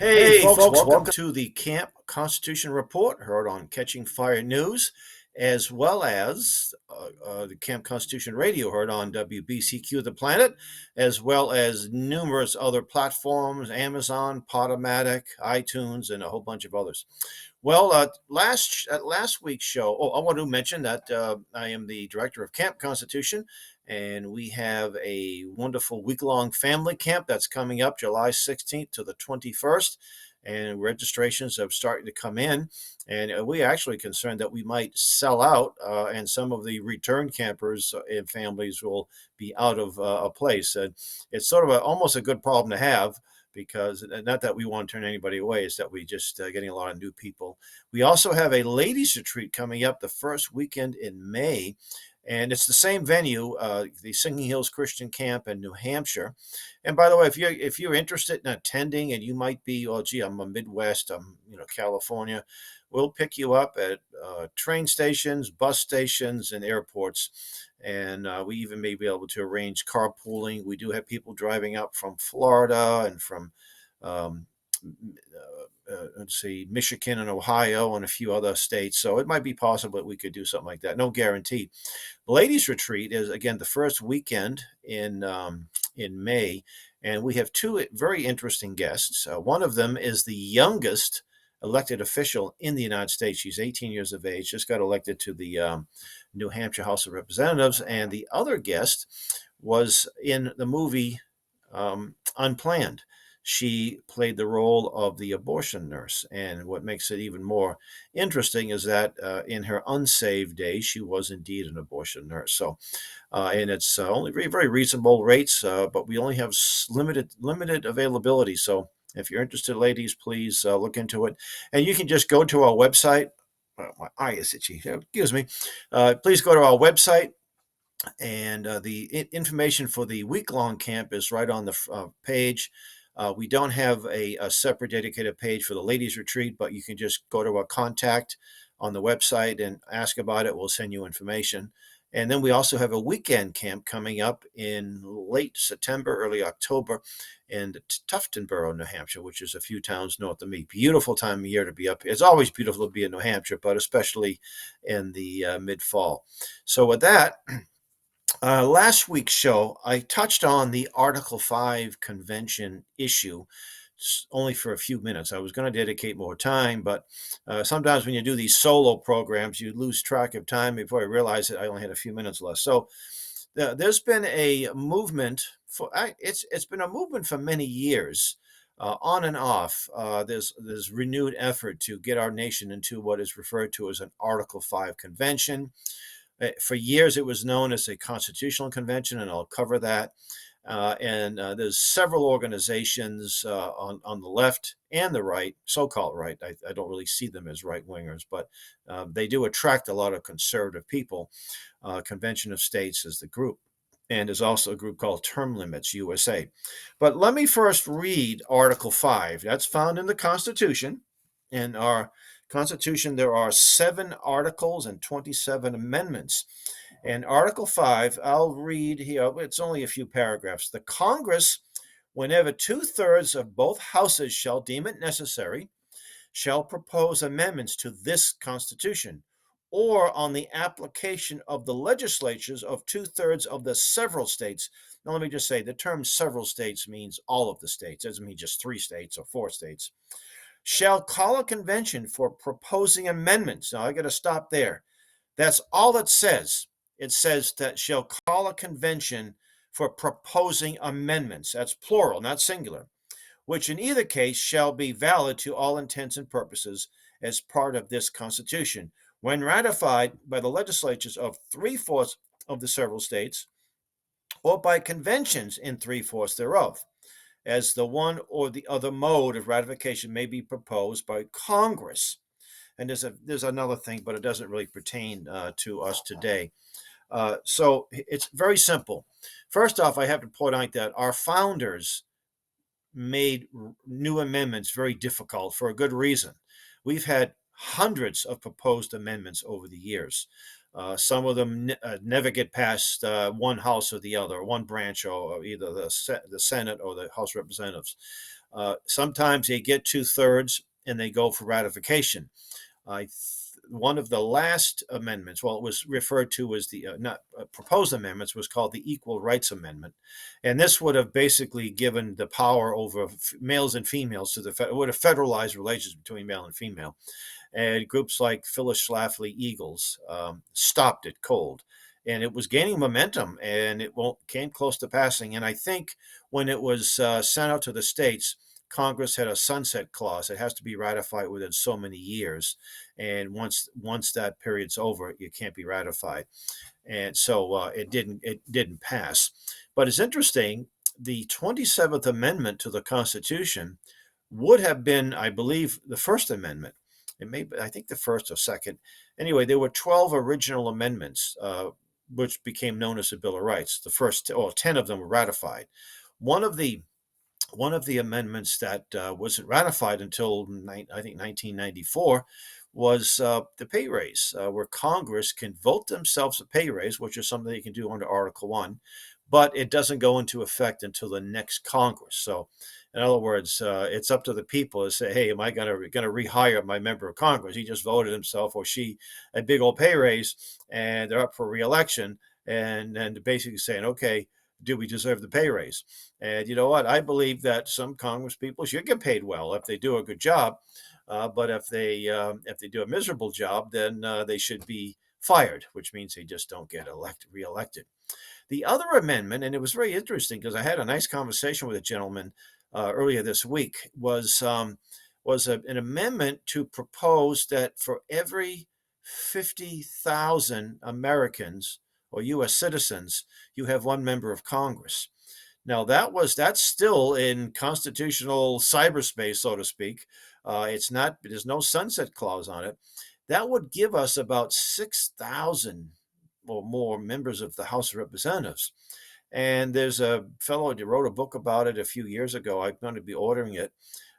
Hey, folks, welcome to the Camp Constitution Report, heard on Catching Fire News, as well as the Camp Constitution Radio, heard on WBCQ The Planet, as well as numerous other platforms, Amazon, Podomatic, iTunes, and a whole bunch of others. Well, last week's show, I want to mention that I am the director of Camp Constitution, and we have a wonderful week-long family camp that's coming up July 16th to the 21st, and registrations have started to come in, and we actually concerned that we might sell out, and some of the return campers and families will be out of a place. And it's sort of almost a good problem to have because not that we want to turn anybody away, it's that we just getting a lot of new people. We also have a ladies retreat coming up the first weekend in May, and it's the same venue, the Singing Hills Christian Camp in New Hampshire. And by the way, if you're interested in attending, and you might be, oh gee, I'm a Midwest, I'm California, we'll pick you up at train stations, bus stations, and airports. And we even may be able to arrange carpooling. We do have people driving up from Florida and from um, let's see, Michigan and Ohio and a few other states. So it might be possible that we could do something like that. No guarantee. The ladies retreat is again the first weekend in May, and we have two very interesting guests. One of them is the youngest elected official in the United States. She's 18 years of age, just got elected to the New Hampshire House of Representatives, and the other guest was in the movie Unplanned. She played the role of the abortion nurse. And what makes it even more interesting is that in her unsaved days, she was indeed an abortion nurse. So, and it's only very, very reasonable rates, but we only have limited availability. So, if you're interested, ladies, please look into it. And you can just go to our website. My eye is itchy. Excuse me. Please go to our website, and the information for the week-long camp is right on the page. We don't have a separate dedicated page for the ladies retreat, but you can just go to our contact on the website and ask about it. We'll send you information. And then we also have a weekend camp coming up in late September, early October in Tuftonboro, New Hampshire, which is a few towns north of me. Beautiful time of year to be up here. It's always beautiful to be in New Hampshire, but especially in the mid-fall. So with that, last week's show, I touched on the Article 5 convention issue only for a few minutes. I was going to dedicate more time, but sometimes when you do these solo programs, you lose track of time. Before I realized it, I only had a few minutes left. So there's been a movement it's been a movement for many years, on and off. There's renewed effort to get our nation into what is referred to as an Article 5 convention. For years, it was known as a constitutional convention, and I'll cover that. And there's several organizations on the left and the right, so-called right. I don't really see them as right-wingers, but they do attract a lot of conservative people. Convention of States is the group. And there's also a group called Term Limits USA. But let me first read Article 5. That's found in the Constitution. In our Constitution, there are 7 articles and 27 amendments. And Article 5, I'll read here, it's only a few paragraphs. The Congress, whenever 2/3 of both houses shall deem it necessary, shall propose amendments to this Constitution, or on the application of the legislatures of 2/3 of the several states. Now, let me just say the term several states means all of the states. It doesn't mean just 3 states or 4 states. Shall call a convention for proposing amendments. Now, I got to stop there. That's all it says. It says that shall call a convention for proposing amendments. That's plural, not singular, which in either case shall be valid to all intents and purposes as part of this Constitution, when ratified by the legislatures of 3/4 of the several states, or by conventions in 3/4 thereof, as the one or the other mode of ratification may be proposed by Congress. And there's another thing, but it doesn't really pertain to us today. So it's very simple. First off, I have to point out that our founders made new amendments very difficult for a good reason. We've had hundreds of proposed amendments over the years. Some of them never get past one house or the other, one branch, or either the Senate or the House of Representatives. Sometimes they get 2/3 and they go for ratification. One of the last amendments, well, it was referred to as the not proposed amendments, was called the Equal Rights Amendment, and this would have basically given the power over males and females to it would have federalized relations between male and female, and groups like Phyllis Schlafly Eagles stopped it cold. And it was gaining momentum, and it came close to passing. And I think when it was sent out to the states, Congress had a sunset clause. It has to be ratified within so many years, and once that period's over, it can't be ratified. And so it didn't pass. But it's interesting. The 27th Amendment to the Constitution would have been, I believe, the First Amendment. It may, I think, the first or second. Anyway, there were 12 original amendments, which became known as the Bill of Rights. The first, 10 of them were ratified. One of the amendments that wasn't ratified until I think 1994 was the pay raise, where Congress can vote themselves a pay raise, which is something they can do under Article 1, but it doesn't go into effect until the next Congress. So, in other words, it's up to the people to say, "Hey, am I going to rehire my member of Congress? He just voted himself or she a big old pay raise, and they're up for reelection." And basically saying, "Okay, do we deserve the pay raise?" And you know what? I believe that some Congress people should get paid well if they do a good job. But if they do a miserable job, then they should be fired, which means they just don't get reelected. The other amendment, and it was very interesting because I had a nice conversation with a gentleman earlier this week, was an amendment to propose that for every 50,000 Americans or U.S. citizens, you have one member of Congress. Now that's still in constitutional cyberspace, so to speak. It's not. There's no sunset clause on it. That would give us about 6,000 or more members of the House of Representatives. And there's a fellow who wrote a book about it a few years ago. I'm going to be ordering it.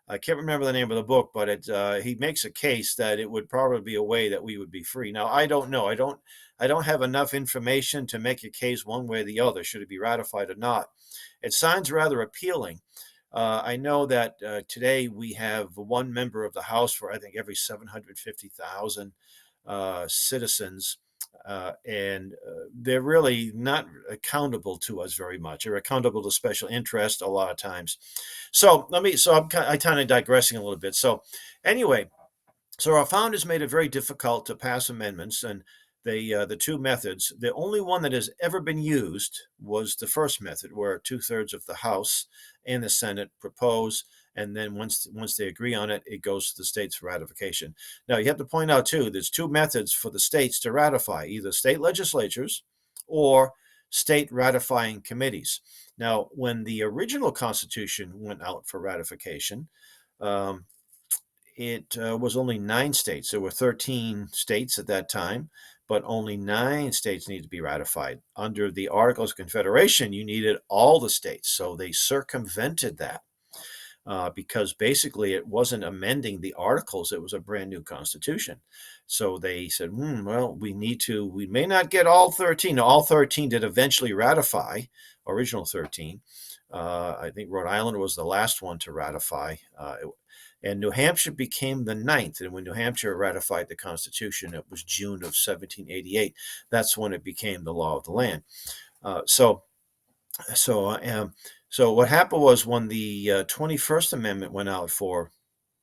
I can't remember the name of the book, but he makes a case that it would probably be a way that we would be free. Now, I don't know. I don't have enough information to make a case one way or the other. Should it be ratified or not? It sounds rather appealing. I know that today we have one member of the House for, I think, every 750,000 citizens, and they're really not accountable to us very much. They're accountable to special interest a lot of times. So I'm kind of digressing a little bit. So anyway, so our founders made it very difficult to pass amendments, and the two methods. The only one that has ever been used was the first method, where 2/3 of the House and the Senate propose, and then once they agree on it, it goes to the states for ratification. Now you have to point out too, there's two methods for the states to ratify: either state legislatures or state ratifying committees. Now, when the original Constitution went out for ratification, um, it was only 9 states. There were 13 states at that time, but only 9 states needed to be ratified. Under the Articles of Confederation, you needed all the states. So they circumvented that because basically it wasn't amending the articles, it was a brand new constitution. So they said, well, we may not get all 13. Now, all 13 did eventually ratify, original 13. I think Rhode Island was the last one to ratify. And New Hampshire became the ninth. And when New Hampshire ratified the Constitution, it was June of 1788. That's when it became the law of the land. So what happened was when the 21st Amendment went out for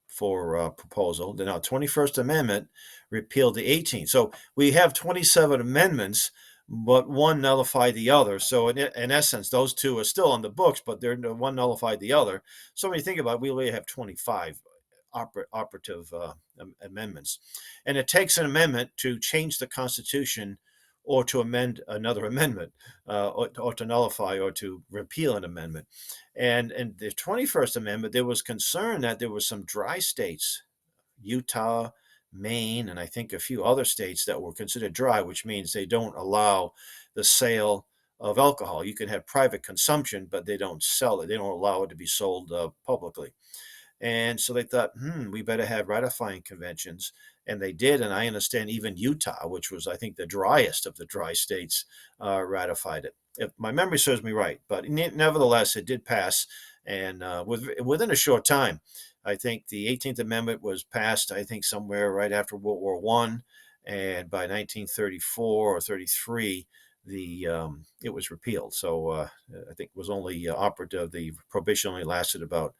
proposal, the now 21st Amendment repealed the 18th. So we have 27 amendments, but one nullified the other. So in essence, those two are still on the books, but one nullified the other. So when you think about it, we only have 25 operative amendments. And it takes an amendment to change the Constitution or to amend another amendment, or to nullify or to repeal an amendment. And in the 21st Amendment, there was concern that there were some dry states, Utah, Maine, and I think a few other states that were considered dry, which means they don't allow the sale of alcohol. You can have private consumption, but they don't sell it. They don't allow it to be sold publicly. And so they thought, we better have ratifying conventions. And they did. And I understand even Utah, which was, I think, the driest of the dry states, ratified it. If my memory serves me right. But nevertheless, it did pass. And within a short time, I think the 18th Amendment was passed, I think, somewhere right after World War One, and by 1934 or 33, it was repealed. So I think it was only operative. The prohibition only lasted about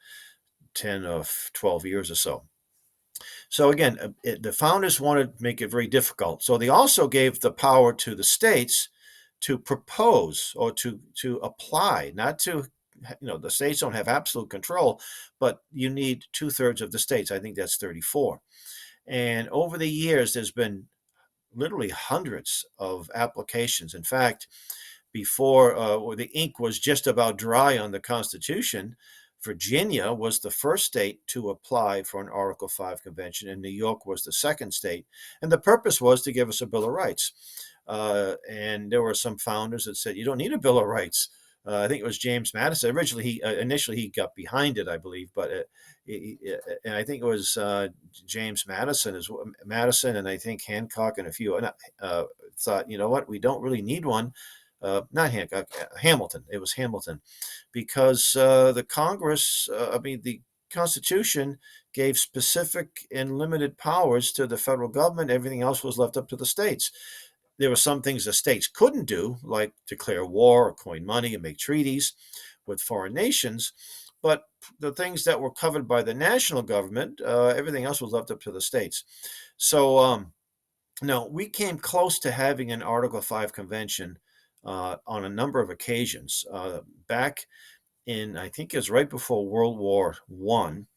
10 or 12 years or so. So again, the founders wanted to make it very difficult. So they also gave the power to the states to propose or to apply, not to, the states don't have absolute control, but you need 2/3 of the states. I think that's 34. And over the years, there's been literally hundreds of applications. In fact, before the ink was just about dry on the Constitution, Virginia was the first state to apply for an Article 5 convention, and New York was the second state. And the purpose was to give us a Bill of Rights. And there were some founders that said, you don't need a Bill of Rights. I think it was James Madison. Originally, initially he got behind it, I believe, but and I think it was James Madison, and I think Hancock and a few thought, you know what, we don't really need one. Not Hancock, Hamilton. It was Hamilton, because the Congress, the Constitution gave specific and limited powers to the federal government. Everything else was left up to the states. There were some things the states couldn't do, like declare war or coin money and make treaties with foreign nations. But the things that were covered by the national government, everything else was left up to the states. So, no, we came close to having an Article 5 convention on a number of occasions. Back in, I think it was right before World War One,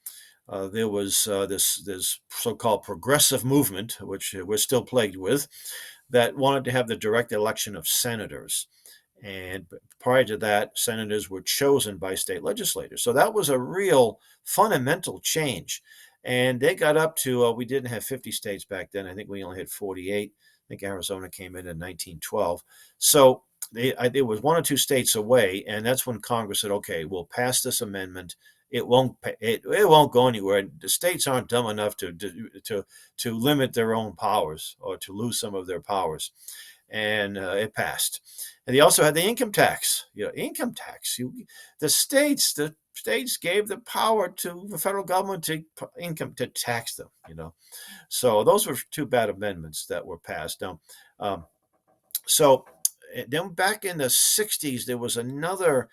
there was this so-called progressive movement, which we're still plagued with, that wanted to have the direct election of senators. And prior to that, senators were chosen by state legislators. So that was a real fundamental change. And they got up to, we didn't have 50 states back then. I think we only had 48. I think Arizona came in 1912. So it was one or two states away. And that's when Congress said, okay, we'll pass this amendment. It won't go anywhere. The states aren't dumb enough to limit their own powers or to lose some of their powers, and it passed. And they also had the income tax. Income tax. The states gave the power to the federal government to tax them. So those were two bad amendments that were passed. Now, so then back in the '60s, there was another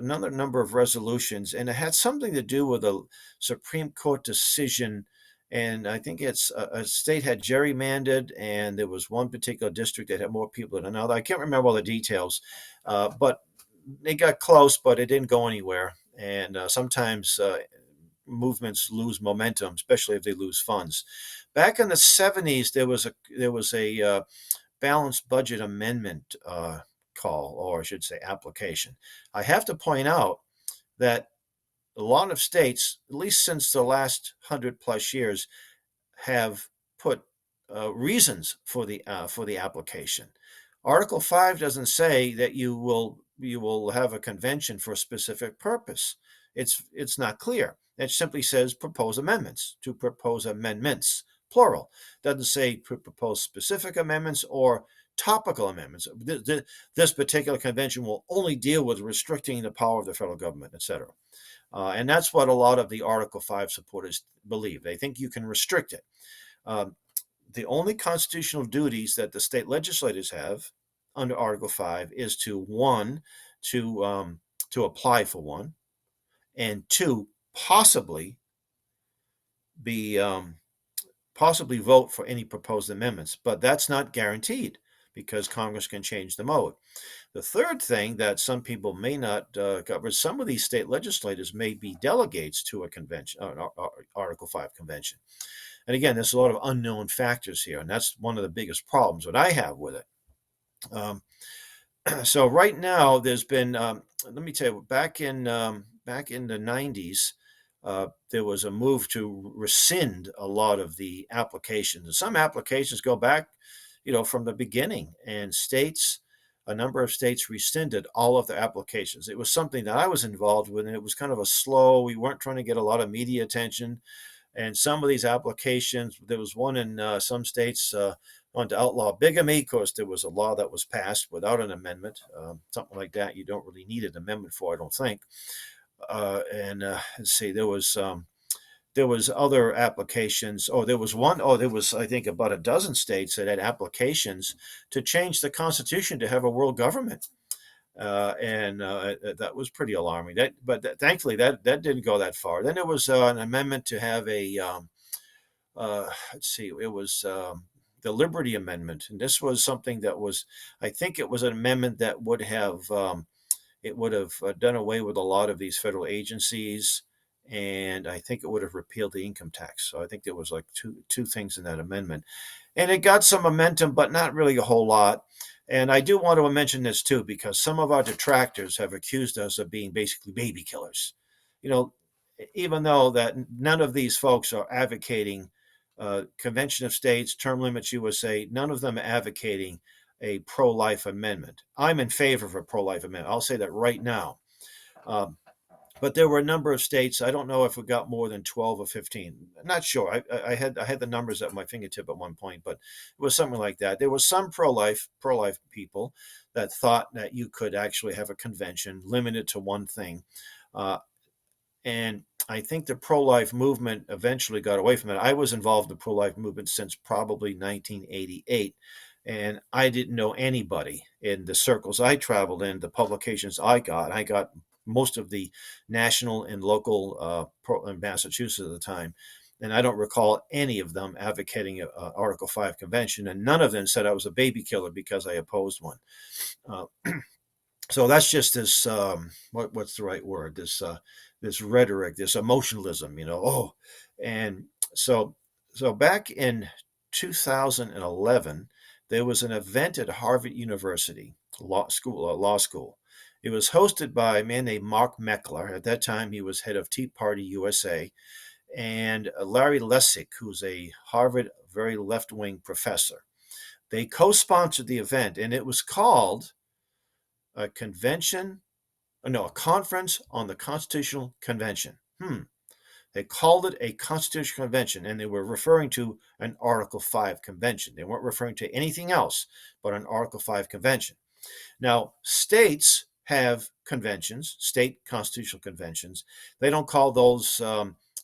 number of resolutions, and it had something to do with a Supreme Court decision. And I think it's a state had gerrymandered, and there was one particular district that had more people than another. I can't remember all the details, but they got close, but it didn't go anywhere. And sometimes movements lose momentum, especially if they lose funds. Back in the '70s, there was a balanced budget amendment call, or I should say application. I have to point out that a lot of states, at least since the last 100+ years, have put reasons for the application. Article 5 doesn't say that you will have a convention for a specific purpose. It's not clear. It simply says propose amendments, to propose amendments, plural. It doesn't say propose specific amendments or topical amendments. This particular convention will only deal with restricting the power of the federal government, etc. And that's what a lot of the Article 5 supporters believe. They think you can restrict it. The only constitutional duties that the state legislators have under Article 5 is to, one, to apply for one, and two, possibly vote for any proposed amendments. But that's not guaranteed, because Congress can change the mode. The third thing that some people may not cover is some of these state legislators may be delegates to a convention, Article 5 convention. And again, there's a lot of unknown factors here, and that's one of the biggest problems that I have with it. So right now, there's been, let me tell you, back in the '90s, there was a move to rescind a lot of the applications. And some applications go back, from the beginning, and a number of states rescinded all of their applications. It was something that I was involved with, and it was kind of we weren't trying to get a lot of media attention. And some of these applications, there was one in some states wanted to outlaw bigamy. Of course, there was a law that was passed without an amendment. Something like that, you don't really need an amendment for, I don't think. And let's see, there was other applications. Oh, there was one. Oh, there was, I think, about a dozen states that had applications to change the Constitution to have a world government. And that was pretty alarming. Thankfully, that didn't go that far. Then there was an amendment to have a let's see, it was the Liberty Amendment, and this was something that was, I think, it was an amendment that would have done away with a lot of these federal agencies, and I think it would have repealed the income tax. So I think there was like two things in that amendment, and it got some momentum, but not really a whole lot. And I do want to mention this too, because some of our detractors have accused us of being basically baby killers. You know, even though that none of these folks are advocating Convention of States, Term Limits USA, none of them are advocating a pro-life amendment. I'm in favor of a pro-life amendment. I'll say that right now. Um, but there were a number of states. I don't know if we got more than 12 or 15. I'm not sure. I had the numbers at my fingertip at one point, but it was something like that. There was some pro-life people that thought that you could actually have a convention limited to one thing. Uh, and I think the pro-life movement eventually got away from it. I was involved in the pro-life movement since probably 1988, and I didn't know anybody in the circles I traveled in, the publications I got. I got most of the national and local in Massachusetts at the time, and I don't recall any of them advocating a Article 5 convention, and none of them said I was a baby killer because I opposed one. Uh, so that's just this what's the right word, this rhetoric, this emotionalism, oh. And so back in 2011 there was an event at Harvard University law school. It was hosted by a man named Mark Meckler. At that time he was head of Tea Party USA, and Larry Lessig, who's a Harvard very left-wing professor. They co-sponsored the event, and it was called a convention, no, a conference on the Constitutional Convention. They called it a Constitutional Convention, and they were referring to an Article 5 convention. They weren't referring to anything else but an Article 5 convention. Now, states have conventions, state constitutional conventions. They don't call those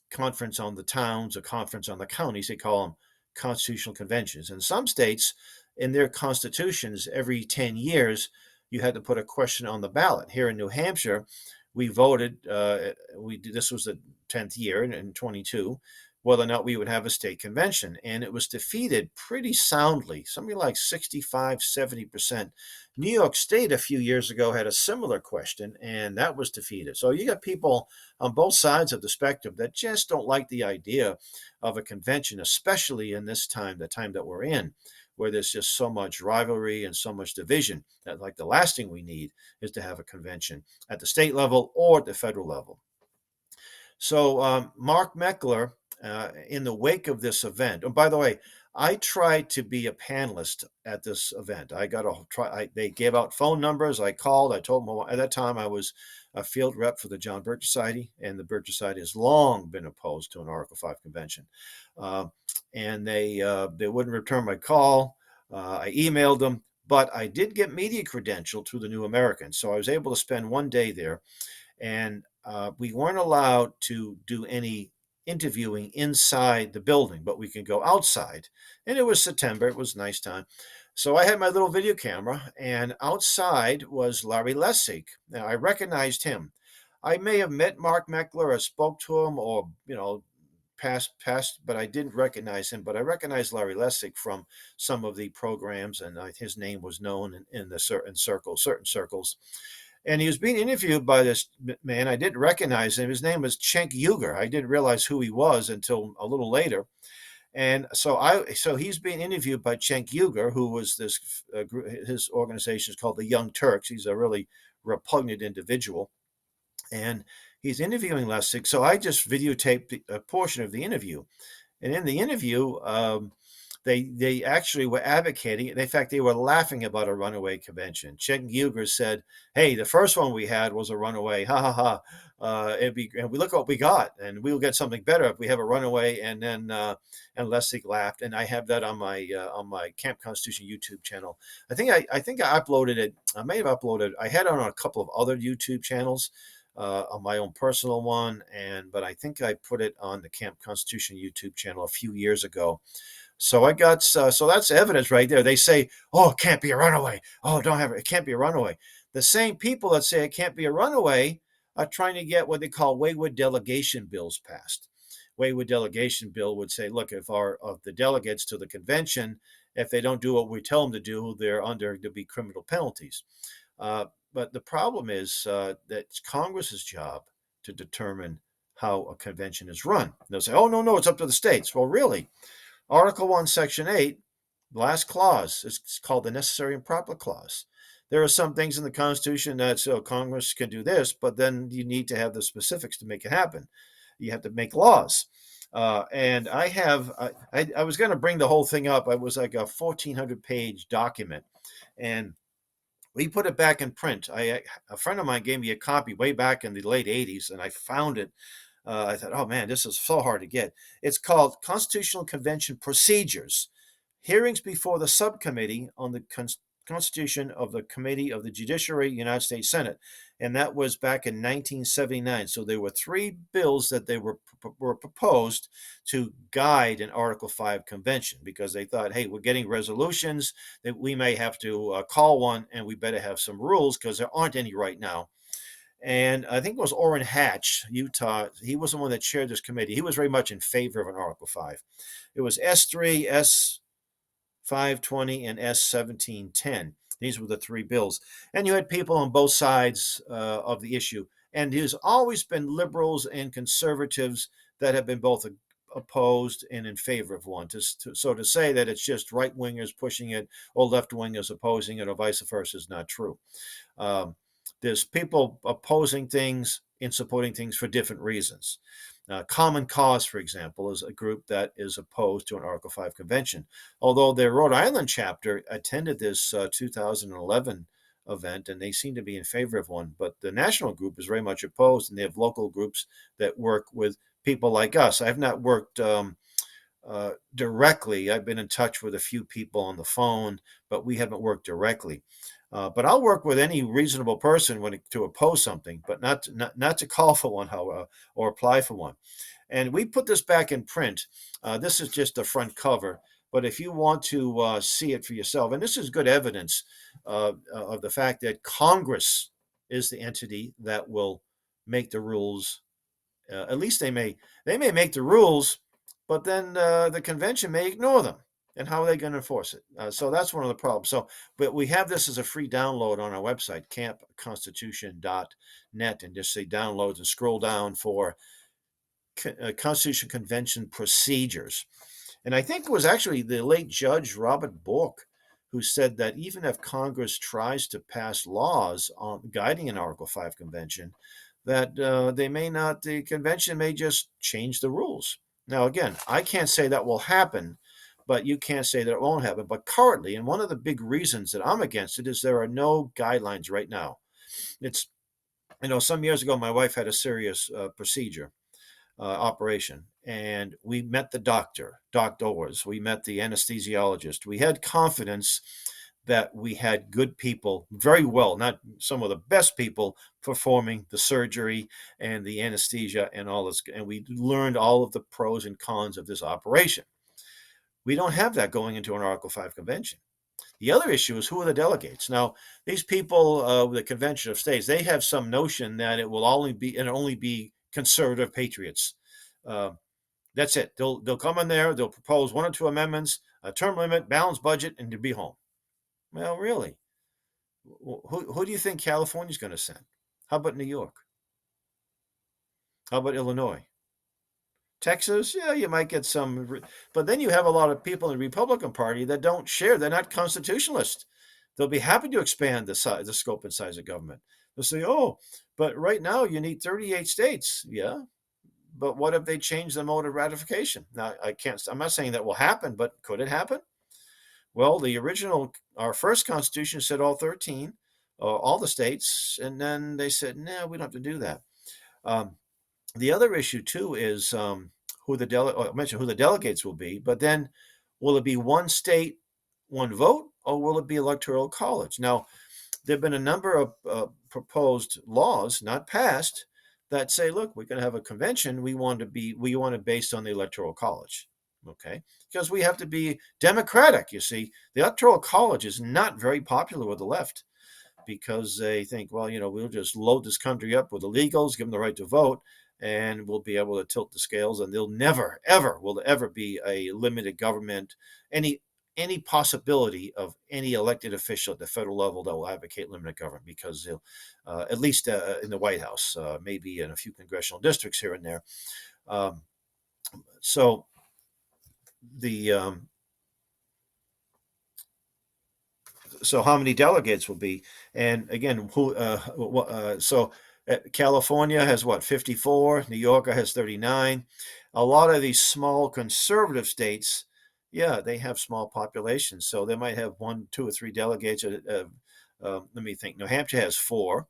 conference on the towns or conference on the counties. They call them constitutional conventions. And some states, in their constitutions, every 10 years, you had to put a question on the ballot. Here in New Hampshire, we voted. This was the 10th year in 22, whether or not we would have a state convention, and it was defeated pretty soundly, something like 65-70%. New York State a few years ago had a similar question, and that was defeated. So you got people on both sides of the spectrum that just don't like the idea of a convention, especially in this time, the time that we're in, where there's just so much rivalry and so much division. That, like, the last thing we need is to have a convention at the state level or at the federal level. So Mark Meckler, in the wake of this event, and by the way, I tried to be a panelist at this event. I got a try. They gave out phone numbers. I called. I told them at that time I was a field rep for the John Birch Society, and the Birch Society has long been opposed to an Article 5 convention, and they wouldn't return my call. I emailed them, but I did get media credential through the New American, so I was able to spend one day there, and we weren't allowed to do any interviewing inside the building, but we could go outside. And it was September, it was a nice time. So I had my little video camera, and outside was Larry Lessig. Now I recognized him. I may have met Mark Meckler or spoke to him, or past, but I didn't recognize him. But I recognized Larry Lessig from some of the programs, and his name was known in certain circles. And he was being interviewed by this man. I didn't recognize him. His name was Cenk Uygur. I didn't realize who he was until a little later. And so he's being interviewed by Cenk Uygur, who was his organization is called the Young Turks. He's a really repugnant individual, and he's interviewing Lessig. So I just videotaped a portion of the interview, and in the interview, they actually were advocating. In fact, they were laughing about a runaway convention. Cenk Uygur said, "Hey, the first one we had was a runaway. Ha ha ha! And we look what we got, and we'll get something better if we have a runaway." And then and Lessig laughed, and I have that on my Camp Constitution YouTube channel. I think I uploaded it. I may have uploaded. I had it on a couple of other YouTube channels. on my own personal one, but I think I put it on the Camp Constitution YouTube channel a few years ago. So I got so that's evidence right there. They say, "Oh, it can't be a runaway. Oh, don't have it. It can't be a runaway." The same people that say it can't be a runaway are trying to get what they call wayward delegation bills passed. Wayward delegation bill would say, "Look, if our of the delegates to the convention, if they don't do what we tell them to do, they're under to be criminal penalties." Uh, but the problem is that it's Congress's job to determine how a convention is run. They'll say, "Oh, no, no, it's up to the states." Well, really, Article 1, Section 8, last clause, is called the Necessary and Proper Clause. There are some things in the Constitution that so Congress can do this, but then you need to have the specifics to make it happen. You have to make laws. And I was going to bring the whole thing up. It was like a 1,400-page document. And we put it back in print. A friend of mine gave me a copy way back in the late 80s, and I found it. I thought, oh man, this is so hard to get. It's called Constitutional Convention Procedures, Hearings Before the Subcommittee on the Constitution of the Committee of the Judiciary, United States Senate. And that was back in 1979. So there were three bills that were proposed to guide an Article 5 convention because they thought, hey, we're getting resolutions that we may have to call one, and we better have some rules because there aren't any right now. And I think it was Orrin Hatch, Utah. He was the one that chaired this committee. He was very much in favor of an Article 5. It was S3, S520, and S1710. These were the three bills. And you had people on both sides of the issue. And there's always been liberals and conservatives that have been both opposed and in favor of one. So to say that it's just right wingers pushing it or left wingers opposing it or vice versa is not true. There's people opposing things and supporting things for different reasons. Common Cause, for example, is a group that is opposed to an Article 5 convention. Although their Rhode Island chapter attended this 2011 event, and they seem to be in favor of one. But the national group is very much opposed, and they have local groups that work with people like us. I've not worked directly. I've been in touch with a few people on the phone, but we haven't worked directly. But I'll work with any reasonable person to oppose something, but not to call for one, or apply for one. And we put this back in print. This is just the front cover, but if you want to see it for yourself, and this is good evidence of the fact that Congress is the entity that will make the rules. At least they may make the rules, but then the convention may ignore them. And how are they going to enforce it? So that's one of the problems. But we have this as a free download on our website, campconstitution.net, and just say downloads and scroll down for Constitution Convention Procedures. And I think it was actually the late Judge Robert Bork who said that even if Congress tries to pass laws on guiding an Article 5 convention, that the convention may just change the rules. Now, again, I can't say that will happen, but you can't say that it won't happen. But currently, and one of the big reasons that I'm against it is there are no guidelines right now. It's, some years ago, my wife had a serious procedure, operation, and we met the doctors, we met the anesthesiologist. We had confidence that we had good people, very well, not some of the best people, performing the surgery and the anesthesia and all this. And we learned all of the pros and cons of this operation. We don't have that going into an Article 5 convention. The other issue is who are the delegates. Now, these people, the Convention of States, they have some notion that it will only be conservative patriots. That's it. They'll come in there, they'll propose one or two amendments, a term limit, balanced budget, and they'll be home. Well, really? Who do you think California's going to send? How about New York? How about Illinois? Texas? Yeah, you might get some, but then you have a lot of people in the Republican Party that don't share. They're not constitutionalists. They'll be happy to expand the scope and size of government. They'll say, "Oh, but right now you need 38 states." Yeah, but what if they change the mode of ratification? Now, I'm not saying that will happen, but could it happen? Well, our first Constitution said all 13, all the states, and then they said, "No, we don't have to do that." The other issue too is I mentioned who the delegates will be, but then will it be one state, one vote, or will it be electoral college? Now, there have been a number of proposed laws, not passed, that say, look, we're going to have a convention. We want it based on the Electoral College. Okay, because we have to be democratic. You see, the Electoral College is not very popular with the left because they think, well, we'll just load this country up with illegals, give them the right to vote, and we'll be able to tilt the scales, and they'll never, ever, will ever be a limited government, any possibility of any elected official at the federal level that will advocate limited government, because they'll, at least in the White House, maybe in a few congressional districts here and there. Um, so the so how many delegates will be, and again, so California has what, 54, New York has 39. A lot of these small conservative states, yeah, they have small populations, so they might have one, two, or three delegates. Let me think. New Hampshire has four,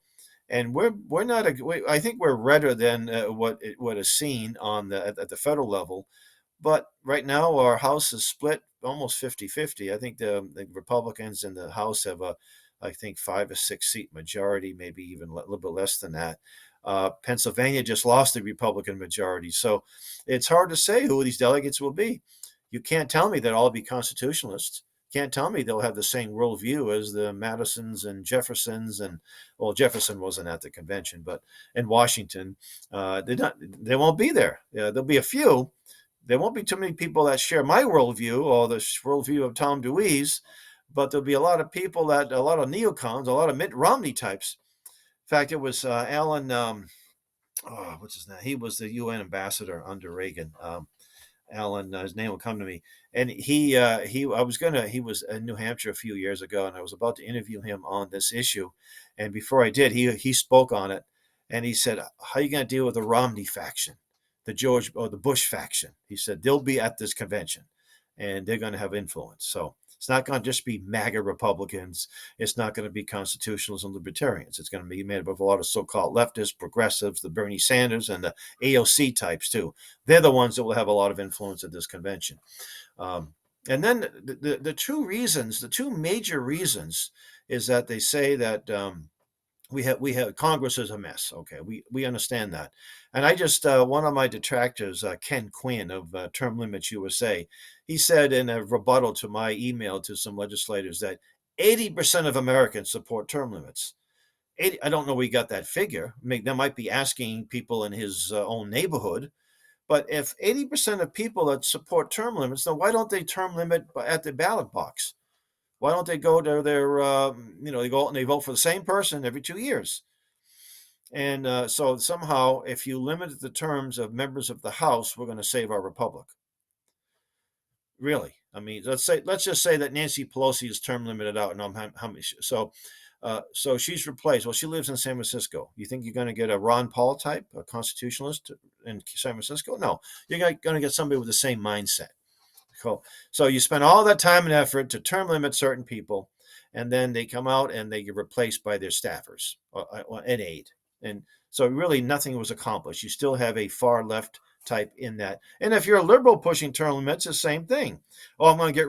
and we're not I think we're redder than what is seen on at the federal level. But right now, our House is split almost 50-50. I think the Republicans in the House have I think, 5 or 6 seat majority, maybe even a little bit less than that. Pennsylvania just lost the Republican majority. So it's hard to say who these delegates will be. You can't tell me that all be constitutionalists. Can't tell me they'll have the same worldview as the Madisons and Jeffersons, and well, Jefferson wasn't at the convention, but in Washington, they won't be there. There'll be a few. There won't be too many people that share my worldview or the worldview of Tom DeWeese, but there'll be a lot of people a lot of neocons, a lot of Mitt Romney types. In fact, it was Alan, what's his name? He was the UN ambassador under Reagan. Alan, his name will come to me. And he was in New Hampshire a few years ago, and I was about to interview him on this issue. And before I did, he spoke on it, and he said, "How are you going to deal with the Romney faction, the Bush faction?" He said they'll be at this convention, and they're going to have influence. So it's not going to just be MAGA Republicans. It's not going to be constitutionalists and libertarians. It's going to be made up of a lot of so-called leftists, progressives, the Bernie Sanders, and the AOC types too. They're the ones that will have a lot of influence at this convention. And then the two major reasons is that they say that we have Congress is a mess. Okay, we understand that. And I just one of my detractors, Ken Quinn of Term Limits USA, he said in a rebuttal to my email to some legislators that 80% of Americans support term limits. 80, I don't know where he got that figure. I mean, they might be asking people in his own neighborhood. But if 80% of people that support term limits, then why don't they term limit at the ballot box? Why don't they go to their, they go out and they vote for the same person every 2 years? And so somehow, if you limit the terms of members of the House, we're going to save our republic. Really? I mean, let's just say that Nancy Pelosi is term limited out, and how many? So she's replaced. Well, she lives in San Francisco. You think you're going to get a Ron Paul type, a constitutionalist in San Francisco? No, you're going to get somebody with the same mindset. Cool. So you spend all that time and effort to term limit certain people, and then they come out and they get replaced by their staffers and aide. And so really nothing was accomplished. You still have a far left type in that. And if you're a liberal pushing term limits, the same thing. Oh, I'm going to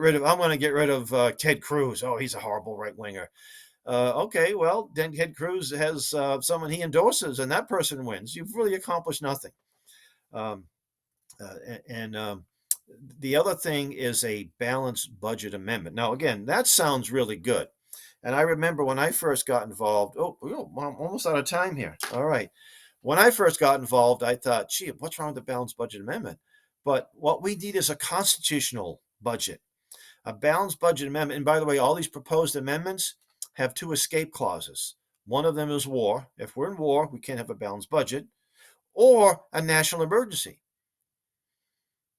get rid of Ted Cruz. Oh, he's a horrible right winger. Okay, well, then Ted Cruz has someone he endorses, and that person wins. You've really accomplished nothing. Um, and the other thing is a balanced budget amendment. Now, again, that sounds really good. And I remember when I first got involved, I'm almost out of time here. All right. When I first got involved, I thought, gee, what's wrong with the balanced budget amendment? But what we need is a constitutional budget, a balanced budget amendment. And by the way, all these proposed amendments have two escape clauses. One of them is war. If we're in war, we can't have a balanced budget, or a national emergency.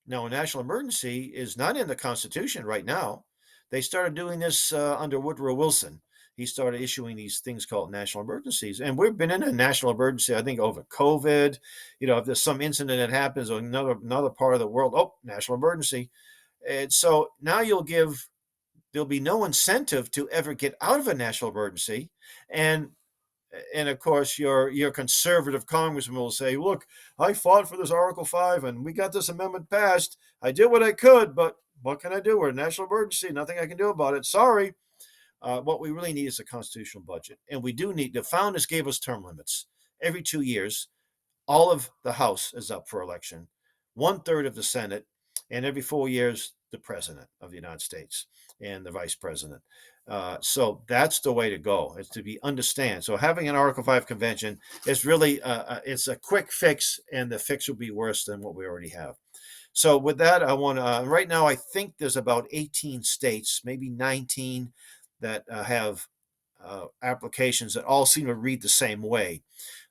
Now, a national emergency is not in the Constitution right now. They started doing this under Woodrow Wilson. He started issuing these things called national emergencies. And we've been in a national emergency, I think, over COVID. If there's some incident that happens in another part of the world, national emergency. And so now there'll be no incentive to ever get out of a national emergency. And of course, your conservative congressman will say, look, I fought for this Article 5 and we got this amendment passed. I did what I could, but what can I do? We're a national emergency. Nothing I can do about it. Sorry. what we really need is a constitutional budget. And we do need, the founders gave us term limits. Every 2 years, all of the House is up for election, 1/3 of the Senate, and every 4 years, the President of the United States and the Vice President. So that's the way to go. Is to be understand. So having an Article 5 convention is really it's a quick fix, and the fix will be worse than what we already have. So with that, I want to. Right now, I think there's about 18 states, maybe 19, that have applications that all seem to read the same way.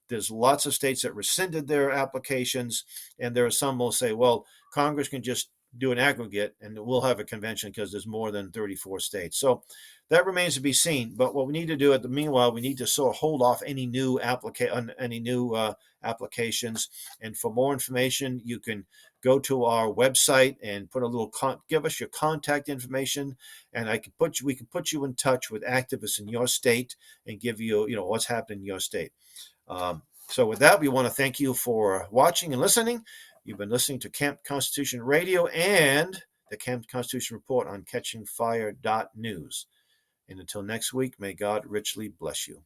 There's lots of states that rescinded their applications, and there are some will say, well, Congress can just do an aggregate and we'll have a convention because there's more than 34 states. So that remains to be seen. But what we need to do at the meanwhile, we need to sort of hold off any new applications. And for more information, you can go to our website and put a little give us your contact information, and we can put you in touch with activists in your state and give you what's happening in your state. So with that, we want to thank you for watching and listening. You've been listening to Camp Constitution Radio and the Camp Constitution Report on catchingfire.news. And until next week, may God richly bless you.